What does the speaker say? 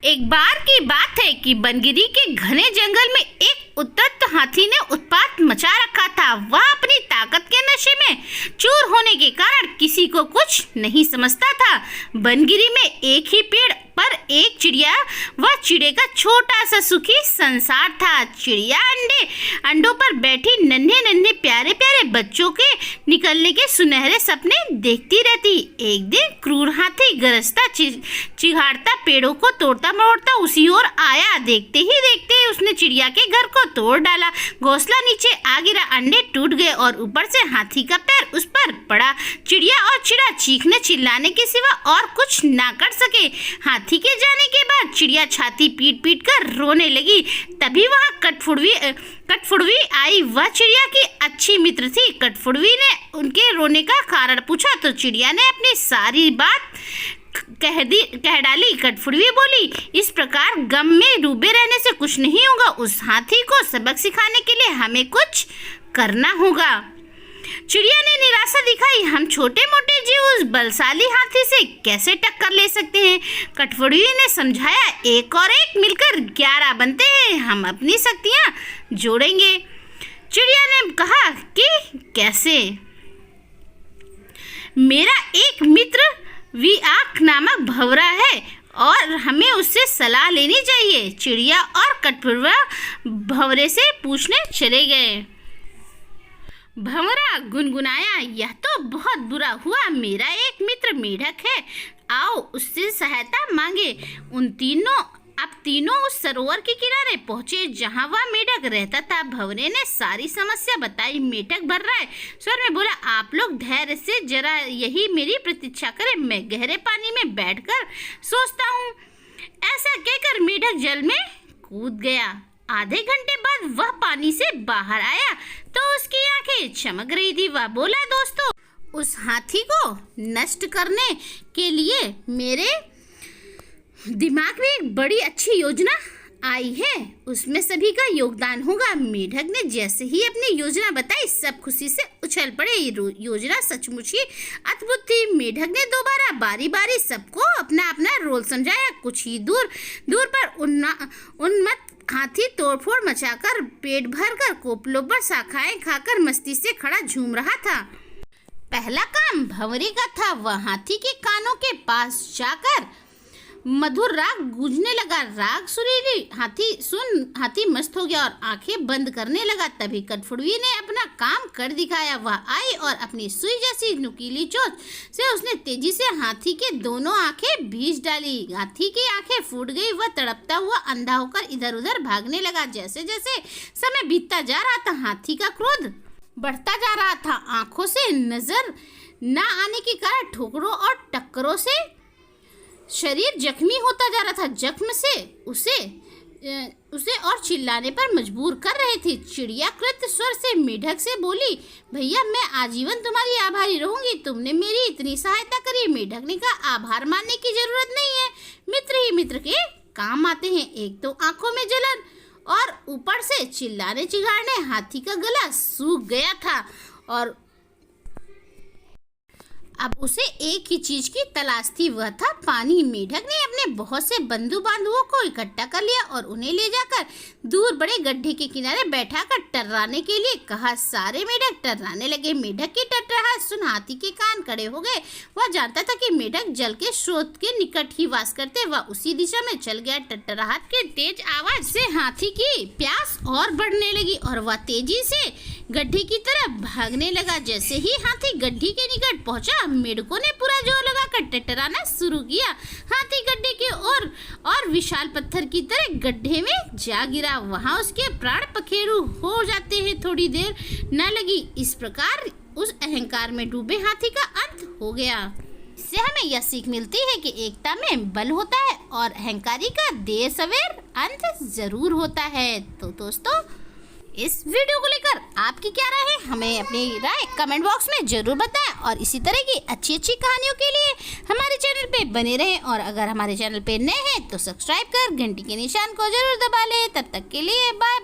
एक बार की बात है कि बनगिरी के घने जंगल में एक उद्दत हाथी ने उत्पात मचा रखा था। वह अपनी ताकत के नशे में चूर होने के कारण किसी को कुछ नहीं समझता था। बनगिरी में एक ही पेड़ पर एक चिड़िया व चिड़े का छोटा सा सुखी संसार था। चिड़िया अंडों पर बैठी नन्हे नन्हे प्यारे प्यारे बच्चों के निकलने के सुनहरे सपने देखती रहती। एक दिन क्रूर हाथी गरजता चिघाड़ता पेड़ों को तोड़ता मरोड़ता उसी ओर आया। देखते ही देखते उसने चिड़िया के घर को तोड़ डाला। घोंसला नीचे आ गिरा, अंडे टूट गए और ऊपर से हाथी का पैर उस पर पड़ा। चिड़िया और चिड़ा चीखने चिल्लाने के सिवा और कुछ ना कर सके। हाथी के जाने के बाद चिड़िया छाती पीट पीट कर रोने लगी। तभी वहाँ कटफुड़वी आई। वह चिड़िया की अच्छी मित्र थी। कटफुड़वी ने उनके रोने का कारण पूछा तो चिड़िया ने अपनी सारी बात कह डाली। कटफुड़वी बोली, इस प्रकार गम में डूबे रहने से कुछ नहीं होगा। उस हाथी को सबक सिखाने के लिए हमें कुछ करना होगा। चिड़िया ने निराशा दिखाई। हम छोटे मोटे जीव उस बलशाली हाथी से कैसे टक्कर ले सकते हैं। कटफुड़वी ने समझाया, एक और एक मिलकर 11 बनते हैं। हम अपनी शक्तियाँ जोड़ेंगे। चिड़िया ने कहा कि कैसे। मेरा एक मित्र विआख नामक भंवरा है और हमें उससे सलाह लेनी चाहिए। चिड़िया और कटफुड़वा भंवरे से पूछने चले गए। भंवरा गुनगुनाया, यह तो बहुत बुरा हुआ। मेरा एक मित्र मेढक है, आओ उससे सहायता मांगे। अब तीनों उस सरोवर के किनारे पहुंचे जहां वह मेढक रहता था। भंवरे ने सारी समस्या बताई। मेढक भर्राए स्वर में बोला, आप लोग धैर्य से जरा यही मेरी प्रतीक्षा करें, मैं गहरे पानी में बैठकर सोचता हूँ। ऐसा कहकर मेढक जल में कूद गया। आधे घंटे बाद वह पानी से बाहर आया तो उसकी आंखें चमक रही थी। वह बोला, दोस्तों, उस हाथी को नष्ट करने के लिए मेरे दिमाग में एक बड़ी अच्छी योजना आई है। उसमें सभी का योगदान होगा। मेढक ने जैसे ही अपनी योजना बताई सब खुशी से उछल पड़े। योजना सचमुच ही अद्भुत थी। मेढक ने दोबारा बारी बारी सबको अपना अपना रोल समझाया। कुछ ही दूर पर उन्मत्त हाथी तोड़फोड़ मचाकर पेट भरकर कोपलों पर शाखाएं खाकर मस्ती से खड़ा झूम रहा था। पहला काम भंवरे का था। वह हाथी के कानों के पास जाकर मधुर राग गूंजने लगा। राग सुरीली हाथी मस्त हो गया और आंखें बंद करने लगा। तभी कटफुड़वी ने अपना काम कर दिखाया। वह आई और अपनी सुई जैसी नुकीली चोंच से उसने तेजी से हाथी के दोनों आंखें भींच डाली। हाथी की आंखें फूट गई। वह तड़पता हुआ अंधा होकर इधर उधर भागने लगा। जैसे जैसे समय बीतता जा रहा था हाथी का क्रोध बढ़ता जा रहा था। आंखों से नजर न आने के कारण ठोकरों और टक्करों से शरीर जख्मी होता जा रहा था। जख्म से उसे और चिल्लाने पर मजबूर कर रहे थे। चिड़िया कृत स्वर से मेढक से बोली, भैया मैं आजीवन तुम्हारी आभारी रहूंगी, तुमने मेरी इतनी सहायता करी। मेढक ने कहा, आभार मानने की जरूरत नहीं है, मित्र ही मित्र के काम आते हैं। एक तो आंखों में जलन और ऊपर से चिल्लाने चिघाड़ने हाथी का गला सूख गया था और अब उसे एक ही चीज की तलाश थी, वह था पानी। मेढक ने अपने बहुत से बंधु बांधवों को इकट्ठा कर लिया और उन्हें ले जाकर दूर बड़े गड्ढे के किनारे बैठाकर टर्राने के लिए कहा। सारे मेढक टर्राने लगे। मेढक की टर्राहट सुन हाथी के कान खड़े हो गए। वह जानता था कि मेढक जल के स्रोत के निकट ही वास करते। वह उसी दिशा में चल गया। टर्राहट के तेज आवाज से हाथी की प्यास और बढ़ने लगी और वह तेजी से गड्ढे की तरफ भागने लगा। जैसे ही हाथी गड्ढे के निकट पहुंचा, मेढकों ने पूरा जोर लगाकर टटराना शुरू किया। हाथी गड्ढे के और विशाल पत्थर की तरह गड्ढे में जा गिरा। वहां उसके प्राण पखेरु हो जाते हैं। थोड़ी देर न लगी। इस प्रकार उस अहंकार में डूबे हाथी का अंत हो गया। इससे हमें यह सीख मिलती है कि एकता में बल होता है और अहंकारी का देर सवेर अंत जरूर होता है। तो दोस्तों, इस वीडियो को लेकर आपकी क्या राय है, हमें अपनी राय कमेंट बॉक्स में जरूर बताएं और इसी तरह की अच्छी अच्छी कहानियों के लिए हमारे चैनल पे बने रहें। और अगर हमारे चैनल पे नए हैं तो सब्सक्राइब कर घंटी के निशान को जरूर दबा लें। तब तक के लिए बाय।